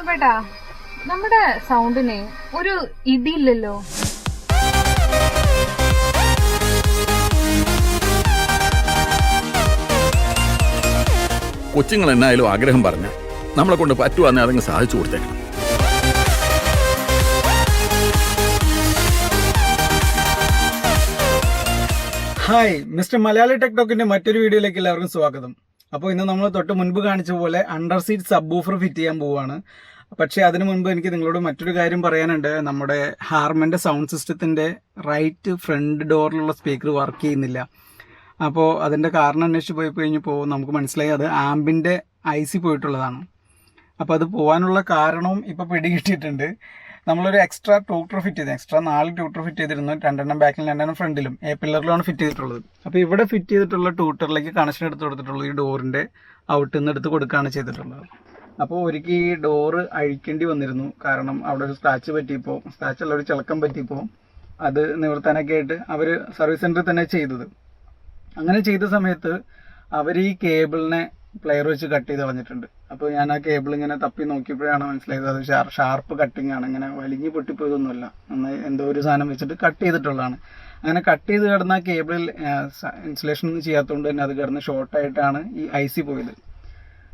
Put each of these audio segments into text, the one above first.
ബേട്ടാ, നമ്മുടെ സൗണ്ടിന് ഒരു ഇടിയില്ലല്ലോ. കൊച്ചുങ്ങൾ എന്നായാലും ആഗ്രഹം പറഞ്ഞ നമ്മളെ കൊണ്ട് പറ്റുവാന്നെ അതങ്ങ് സാധിച്ചു കൊടുത്തേക്കണം. ഹായ്, മിസ്റ്റർ മലയാളി ടെക്ടോക്കിന്റെ മറ്റൊരു വീഡിയോയിലേക്ക് എല്ലാവർക്കും സ്വാഗതം. അപ്പോൾ ഇന്ന് നമ്മൾ തൊട്ട് മുൻപ് കാണിച്ച പോലെ under seat sub woofer fit ചെയ്യാൻ പോവുകയാണ്. പക്ഷേ അതിനു മുൻപ് എനിക്ക് നിങ്ങളോട് മറ്റൊരു കാര്യം പറയാനുണ്ട്. നമ്മുടെ ഹാർമൻ്റെ സൗണ്ട് സിസ്റ്റത്തിൻ്റെ റൈറ്റ് ഫ്രണ്ട് ഡോറിലുള്ള സ്പീക്കർ വർക്ക് ചെയ്യുന്നില്ല. അപ്പോൾ അതിൻ്റെ കാരണം അന്വേഷിച്ച് പോയി കഴിഞ്ഞപ്പോൾ നമുക്ക് മനസ്സിലായി അത് ആംബിൻ്റെ IC പോയിട്ടുള്ളതാണ്. അപ്പോൾ അത് പോകാനുള്ള കാരണവും ഇപ്പോൾ പിടികിട്ടിയിട്ടുണ്ട്. നമ്മളൊരു എക്സ്ട്രാ ട്യൂട്ടർ ഫിറ്റ് ചെയ്ത് എക്സ്ട്രാ 4 ട്യൂട്ടർ ഫിറ്റ് ചെയ്തിരുന്നു. 2 ബാക്കിലും 2 ഫ്രണ്ടിലും പില്ലറിലാണ് ഫിറ്റ് ചെയ്തിട്ടുള്ളത്. അപ്പോൾ ഇവിടെ ഫിറ്റ് ചെയ്തിട്ടുള്ള ട്യൂട്ടറിലേക്ക് കണക്ഷൻ എടുത്ത് കൊടുത്തിട്ടുള്ളത് ഈ ഡോറിൻ്റെ ഔട്ടിൽ നിന്ന് എടുത്ത് കൊടുക്കുകയാണ് ചെയ്തിട്ടുള്ളത്. അപ്പോൾ ഒരിക്കൽ ഈ ഡോറ് അഴിക്കേണ്ടി വന്നിരുന്നു. കാരണം അവിടെ ഒരു സ്ക്രാച്ച് പറ്റിയപ്പോൾ, സ്ക്രാച്ചുള്ള ഒരു ചിളക്കം പറ്റിയപ്പോൾ അത് നിവർത്താനൊക്കെ ആയിട്ട് അവർ സർവീസ് സെൻറ്ററിൽ തന്നെ ചെയ്തത്. അങ്ങനെ ചെയ്ത സമയത്ത് അവർ ഈ കേബിളിനെ പ്ലെയർ വെച്ച് കട്ട് ചെയ്ത് കളഞ്ഞിട്ടുണ്ട്. അപ്പോൾ ഞാൻ ആ കേബിൾ ഇങ്ങനെ തപ്പി നോക്കിയപ്പോഴാണ് മനസ്സിലായത് അത് ഷാർപ്പ് കട്ടിങ് ആണ്. ഇങ്ങനെ വലിഞ്ഞ് പൊട്ടിപ്പോയതൊന്നുമല്ല, നന്നായി എന്തോ ഒരു സാധനം വെച്ചിട്ട് കട്ട് ചെയ്തിട്ടുള്ളതാണ്. അങ്ങനെ കട്ട് ചെയ്ത് കിടന്ന ആ കേബിളിൽ ഇൻസുലേഷൻ ഒന്നും ചെയ്യാത്തതുകൊണ്ട് തന്നെ അത് കിടന്ന് ഷോർട്ടായിട്ടാണ് ഈ IC പോയത്.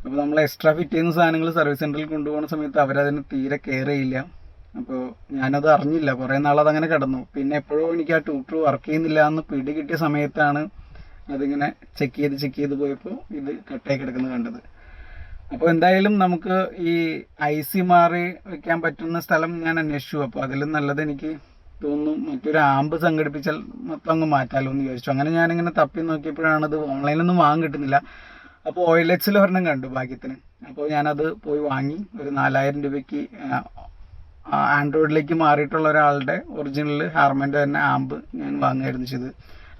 അപ്പോൾ നമ്മൾ എക്സ്ട്രാ ഫിറ്റ് ചെയ്യുന്ന സാധനങ്ങൾ സർവീസ് സെൻറ്ററിൽ കൊണ്ടുപോകുന്ന സമയത്ത് അവരതിന് തീരെ കെയർ ചെയ്യില്ല. അപ്പോൾ ഞാനത് അറിഞ്ഞില്ല, കുറേ നാളതങ്ങനെ കിടന്നു. പിന്നെ എപ്പോഴും എനിക്ക് ആ ട്യൂട്ടർ വർക്ക് ചെയ്യുന്നില്ല എന്ന് പിടി കിട്ടിയ സമയത്താണ് അതിങ്ങനെ ചെക്ക് ചെയ്ത് പോയപ്പോൾ ഇത് കട്ടായി കിടക്കുന്നത് കണ്ടത്. അപ്പോൾ എന്തായാലും നമുക്ക് ഈ IC മാറി വെക്കാൻ പറ്റുന്ന സ്ഥലം ഞാൻ അന്വേഷിച്ചു. അപ്പോൾ അതിലും നല്ലത് എനിക്ക് തോന്നുന്നു മറ്റൊരു ആമ്പ് സംഘടിപ്പിച്ചാൽ മൊത്തം അങ്ങ് മാറ്റാലോ എന്ന് ചോദിച്ചു. അങ്ങനെ ഞാനിങ്ങനെ തപ്പി നോക്കിയപ്പോഴാണ് അത് ഓൺലൈനിലൊന്നും വാങ്ങാൻ കിട്ടുന്നില്ല. അപ്പോൾ OLXൽ ഒരെണ്ണം കണ്ടു ഭാഗ്യത്തിന്. അപ്പോൾ ഞാനത് പോയി വാങ്ങി. ഒരു 4000 രൂപയ്ക്ക് ആൻഡ്രോയിഡിലേക്ക് മാറിയിട്ടുള്ള ഒരാളുടെ ഒറിജിനൽ ഹാർമൻ്റെ തന്നെ ആമ്പ് ഞാൻ വാങ്ങുകയായിരുന്നു ചെയ്ത്.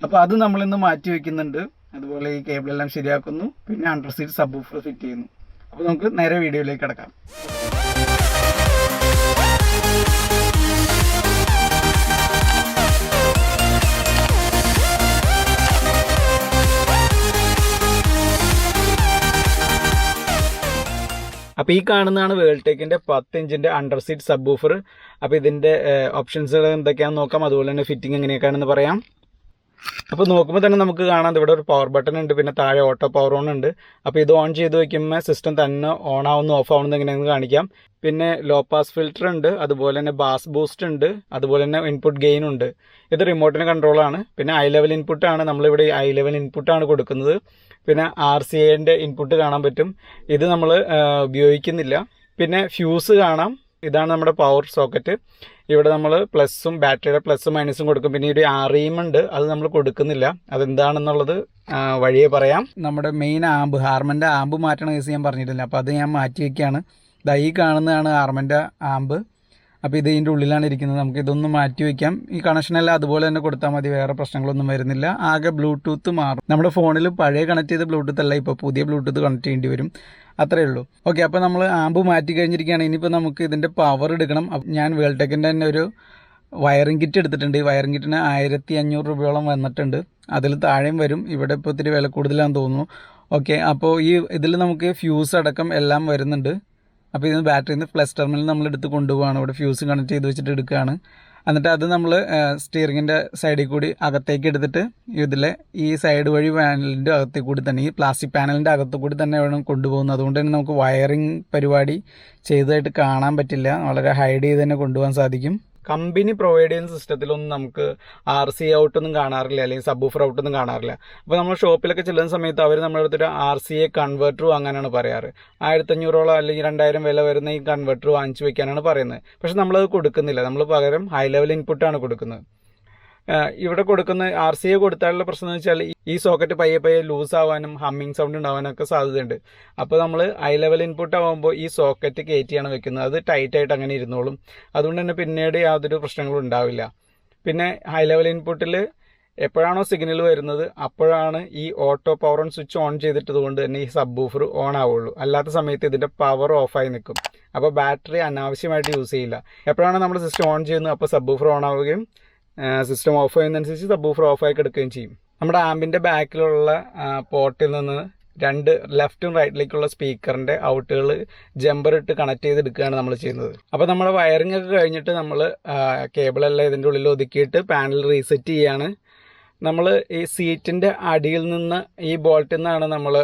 അപ്പോൾ അത് നമ്മളിന്ന് മാറ്റി വയ്ക്കുന്നുണ്ട്. അതുപോലെ ഈ കേബിളെല്ലാം ശരിയാക്കുന്നു, പിന്നെ under seat sub woofer fit ചെയ്യുന്നു. അപ്പോൾ നമുക്ക് നേരെ വീഡിയോയിലേക്ക് കിടക്കാം. അപ്പോൾ ഈ കാണുന്നതാണ് വേൾടെക്കിൻ്റെ 10 ഇഞ്ചിൻ്റെ അണ്ടർ സീറ്റ് സബ് വൂഫർ. അപ്പോൾ ഇതിൻ്റെ ഓപ്ഷൻസുകൾ എന്തൊക്കെയാണെന്ന് നോക്കാം, അതുപോലെ തന്നെ ഫിറ്റിംഗ് എങ്ങനെയൊക്കെയാണെന്ന് പറയാം. അപ്പോൾ നോക്കുമ്പോൾ തന്നെ നമുക്ക് കാണാം ഇവിടെ ഒരു പവർ ബട്ടൺ ഉണ്ട്, പിന്നെ താഴെ ഓട്ടോ പവർ ഓൺ ഉണ്ട്. അപ്പോൾ ഇത് ഓൺ ചെയ്ത് വയ്ക്കുമ്പോൾ സിസ്റ്റം തന്നെ ഓൺ ആവുന്നു ഓഫ് ആവുന്നു എങ്ങനെയാണെന്ന് കാണിക്കാം. പിന്നെ ലോ പാസ് ഫിൽറ്റർ ഉണ്ട്, അതുപോലെ തന്നെ ബാസ് ബൂസ്റ്റ് ഉണ്ട്, അതുപോലെ തന്നെ ഇൻപുട്ട് ഗെയിൻ ഉണ്ട്. ഇത് റിമോട്ടിന് കൺട്രോളാണ്. പിന്നെ ഐ ലെവൽ ഇൻപുട്ടാണ്, നമ്മളിവിടെ ഐ ലെവൽ ഇൻപുട്ടാണ് കൊടുക്കുന്നത്. പിന്നെ RCAൻ്റെ ഇൻപുട്ട് കാണാൻ പറ്റും, ഇത് നമ്മൾ ഉപയോഗിക്കുന്നില്ല. പിന്നെ ഫ്യൂസ് കാണാം, ഇതാണ് നമ്മുടെ പവർ സോക്കറ്റ്. ഇവിടെ നമ്മൾ പ്ലസും ബാറ്ററിയുടെ പ്ലസും മൈനസും കൊടുക്കും. പിന്നെ ഒരു REM ഉണ്ട്, അത് നമ്മൾ കൊടുക്കുന്നില്ല. അതെന്താണെന്നുള്ളത് വഴിയെ പറയാം. നമ്മുടെ മെയിൻ ആമ്പ്, ഹാർമൻ്റെ ആമ്പ് മാറ്റണ കേസ് ഞാൻ പറഞ്ഞിട്ടില്ല, അപ്പോൾ അത് ഞാൻ മാറ്റി വയ്ക്കുകയാണ്. ഈ കാണുന്നതാണ് ഹാർമൻ്റെ ആമ്പ്. അപ്പോൾ ഇത് ഇതിൻ്റെ ഉള്ളിലാണ് ഇരിക്കുന്നത്. നമുക്ക് ഇതൊന്ന് മാറ്റി വയ്ക്കാം. ഈ കണക്ഷനെല്ലാം അതുപോലെ തന്നെ കൊടുത്താൽ മതി, വേറെ പ്രശ്നങ്ങളൊന്നും വരുന്നില്ല. ആകെ ബ്ലൂടൂത്ത് മാറും. നമ്മുടെ ഫോണിൽ പഴയ കണക്ട് ചെയ്ത ബ്ലൂടൂത്ത് അല്ല, ഇപ്പോൾ പുതിയ ബ്ലൂടൂത്ത് കണക്ട് ചെയ്യേണ്ടി വരും, അത്രയേ ഉള്ളൂ. ഓക്കെ, അപ്പോൾ നമ്മൾ ആമ്പ് മാറ്റി കഴിഞ്ഞിരിക്കുകയാണ്. ഇനിയിപ്പോൾ നമുക്ക് ഇതിൻ്റെ പവർ എടുക്കണം. ഞാൻ വേൾടെക്കിൻ്റെ തന്നെ ഒരു വയറിംഗ് കിറ്റ് എടുത്തിട്ടുണ്ട്. ഈ വയറിംഗ് കിറ്റിന് 1500 രൂപയോളം വന്നിട്ടുണ്ട്. അതിൽ താഴെയും വരും. ഇവിടെ ഇപ്പോൾ ഇത്തിരി വില കൂടുതലാണെന്ന് തോന്നുന്നു. ഓക്കെ, അപ്പോൾ ഈ ഇതിൽ നമുക്ക് ഫ്യൂസ് അടക്കം എല്ലാം വരുന്നുണ്ട്. അപ്പോൾ ഇതിന് ബാറ്ററിയിൽ നിന്ന് പ്ലസ് ടെർമിനൽ നമ്മൾ എടുത്ത് കൊണ്ടുപോവാണ്. ഇവിടെ ഫ്യൂസ് കണക്ട് ചെയ്ത് വെച്ചിട്ട് എടുക്കുകയാണ്. എന്നിട്ട് അത് നമ്മൾ സ്റ്റിയറിങ്ങിൻ്റെ സൈഡിൽ കൂടി അകത്തേക്ക് എടുത്തിട്ട് ഇതിലെ ഈ സൈഡ് വഴി പാനലിൻ്റെ അകത്തേക്ക് കൂടി തന്നെ, ഈ പ്ലാസ്റ്റിക് പാനലിൻ്റെ അകത്തു കൂടി തന്നെ വേണം കൊണ്ടുപോകുന്നത്. അതുകൊണ്ട് തന്നെ നമുക്ക് വയറിംഗ് പരിപാടി ചെയ്തതായിട്ട് കാണാൻ പറ്റില്ല, വളരെ ഹൈഡ് ചെയ്ത് തന്നെ കൊണ്ടുപോകാൻ സാധിക്കും. കമ്പനി പ്രൊവൈഡ് ചെയ്യുന്ന സിസ്റ്റത്തിലൊന്നും നമുക്ക് RCA ഔട്ടൊന്നും കാണാറില്ല, അല്ലെങ്കിൽ സബ് വൂഫർ ഔട്ടൊന്നും കാണാറില്ല. അപ്പോൾ നമ്മൾ ഷോപ്പിലൊക്കെ ചെല്ലുന്ന സമയത്ത് അവർ നമ്മുടെ അടുത്തൊരു RCA കൺവെർട്ടർ വാങ്ങാനാണ് പറയാറ്. 1500 അല്ലെങ്കിൽ 2000 വില വരുന്ന ഈ കൺവെർട്ടർ വാങ്ങിച്ചു വെക്കാനാണ് പറയുന്നത്. പക്ഷെ നമ്മളത് കൊടുക്കുന്നില്ല, നമ്മൾ പകരം ഹൈ ലെവൽ ഇൻപുട്ടാണ് കൊടുക്കുന്നത്. ഇവിടെ കൊടുക്കുന്ന RCA കൊടുത്താലുള്ള പ്രശ്നം എന്ന് വെച്ചാൽ ഈ സോക്കറ്റ് പയ്യെ ലൂസ് ആവാനും ഹമ്മിങ് സൗണ്ട് ഉണ്ടാവാനൊക്കെ സാധ്യതയുണ്ട്. അപ്പോൾ നമ്മൾ ഹൈ ലെവൽ ഇൻപുട്ട് ആകുമ്പോൾ ഈ സോക്കറ്റ് കയറ്റിയാണ് വെക്കുന്നത്, അത് ടൈറ്റായിട്ട് അങ്ങനെ ഇരുന്നോളും. അതുകൊണ്ട് തന്നെ പിന്നീട് യാതൊരു പ്രശ്നങ്ങളും ഉണ്ടാവില്ല. പിന്നെ ഹൈ ലെവൽ ഇൻപുട്ടിൽ എപ്പോഴാണോ സിഗ്നൽ വരുന്നത് അപ്പോഴാണ് ഈ auto power on switch on ചെയ്തിട്ടത് കൊണ്ട് തന്നെ ഈ സബ് വൂഫർ ഓൺ ആവുള്ളൂ. അല്ലാത്ത സമയത്ത് ഇതിൻ്റെ പവർ ഓഫായി നിൽക്കും. അപ്പോൾ ബാറ്ററി അനാവശ്യമായിട്ട് യൂസ് ചെയ്യില്ല. എപ്പോഴാണ് നമ്മൾ സിസ്റ്റം ഓൺ ചെയ്യുന്നത് അപ്പോൾ സബ് വൂഫർ ഓൺ ആവുകയും സിസ്റ്റം ഓഫ് ചെയ്യുന്നതനുസരിച്ച് സബ് വൂഫർ ഓഫായി കിടക്കുകയും ചെയ്യും. നമ്മുടെ ആമ്പിൻ്റെ ബാക്കിലുള്ള പോർട്ടിൽ നിന്ന് രണ്ട് ലെഫ്റ്റും റൈറ്റിലേക്കുള്ള സ്പീക്കറിൻ്റെ ഔട്ടുകൾ ജമ്പർ ഇട്ട് കണക്ട് ചെയ്തെടുക്കുകയാണ് നമ്മൾ ചെയ്യുന്നത്. അപ്പോൾ നമ്മുടെ വയറിംഗ് ഒക്കെ കഴിഞ്ഞിട്ട് നമ്മൾ കേബിളെല്ലാം ഇതിൻ്റെ ഉള്ളിൽ ഒതുക്കിയിട്ട് പാനൽ റീസെറ്റ് ചെയ്യാണ്. നമ്മൾ ഈ സീറ്റിൻ്റെ അടിയിൽ നിന്ന് ഈ ബോൾട്ടിൽ നിന്നാണ് നമ്മൾ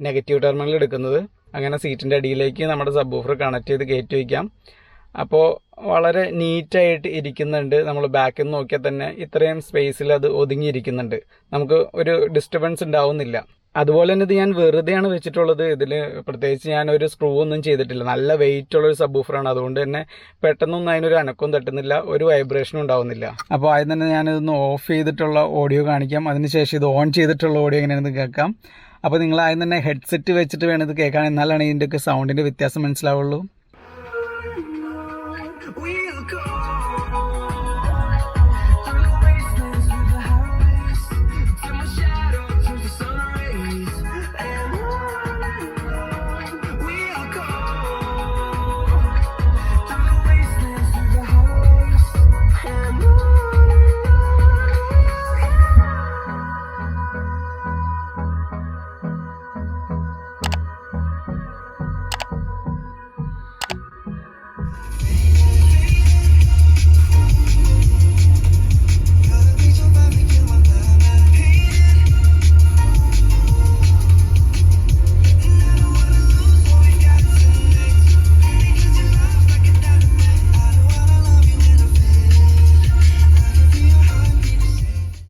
നെഗറ്റീവ് ടെർമിനൽ എടുക്കുന്നത്. അങ്ങനെ സീറ്റിൻ്റെ അടിയിലേക്ക് നമ്മുടെ സബ് വൂഫർ കണക്ട് ചെയ്ത് കയറ്റി വയ്ക്കാം. അപ്പോൾ വളരെ നീറ്റായിട്ട് ഇരിക്കുന്നുണ്ട്. നമ്മൾ ബാക്കിൽ നിന്ന് നോക്കിയാൽ തന്നെ ഇത്രയും സ്പേസിൽ അത് ഒതുങ്ങിയിരിക്കുന്നുണ്ട്, നമുക്ക് ഒരു ഡിസ്റ്റർബൻസ് ഉണ്ടാവുന്നില്ല. അതുപോലെ തന്നെ ഇത് ഞാൻ വെറുതെയാണ് വെച്ചിട്ടുള്ളത്. ഇതിൽ പ്രത്യേകിച്ച് ഞാൻ ഒരു സ്ക്രൂ ഒന്നും ചെയ്തിട്ടില്ല. നല്ല വെയിറ്റ് ഉള്ളൊരു സബ് വൂഫറാണ്, അതുകൊണ്ട് തന്നെ പെട്ടെന്നൊന്നും അതിനൊരു അനക്കവും തട്ടുന്നില്ല, ഒരു വൈബ്രേഷനും ഉണ്ടാവുന്നില്ല. അപ്പോൾ ആദ്യം തന്നെ ഞാനിതൊന്ന് ഓഫ് ചെയ്തിട്ടുള്ള ഓഡിയോ കാണിക്കാം, അതിനുശേഷം ഇത് ഓൺ ചെയ്തിട്ടുള്ള ഓഡിയോ എങ്ങനെയാണെന്ന് കേൾക്കാം. അപ്പോൾ നിങ്ങൾ ആദ്യം തന്നെ ഹെഡ്സെറ്റ് വെച്ചിട്ട് വേണം ഇത് കേൾക്കാൻ, എന്നാലാണ് ഇതിൻ്റെയൊക്കെ സൗണ്ടിൻ്റെ വ്യത്യാസം മനസ്സിലാവുള്ളൂ. We'll go.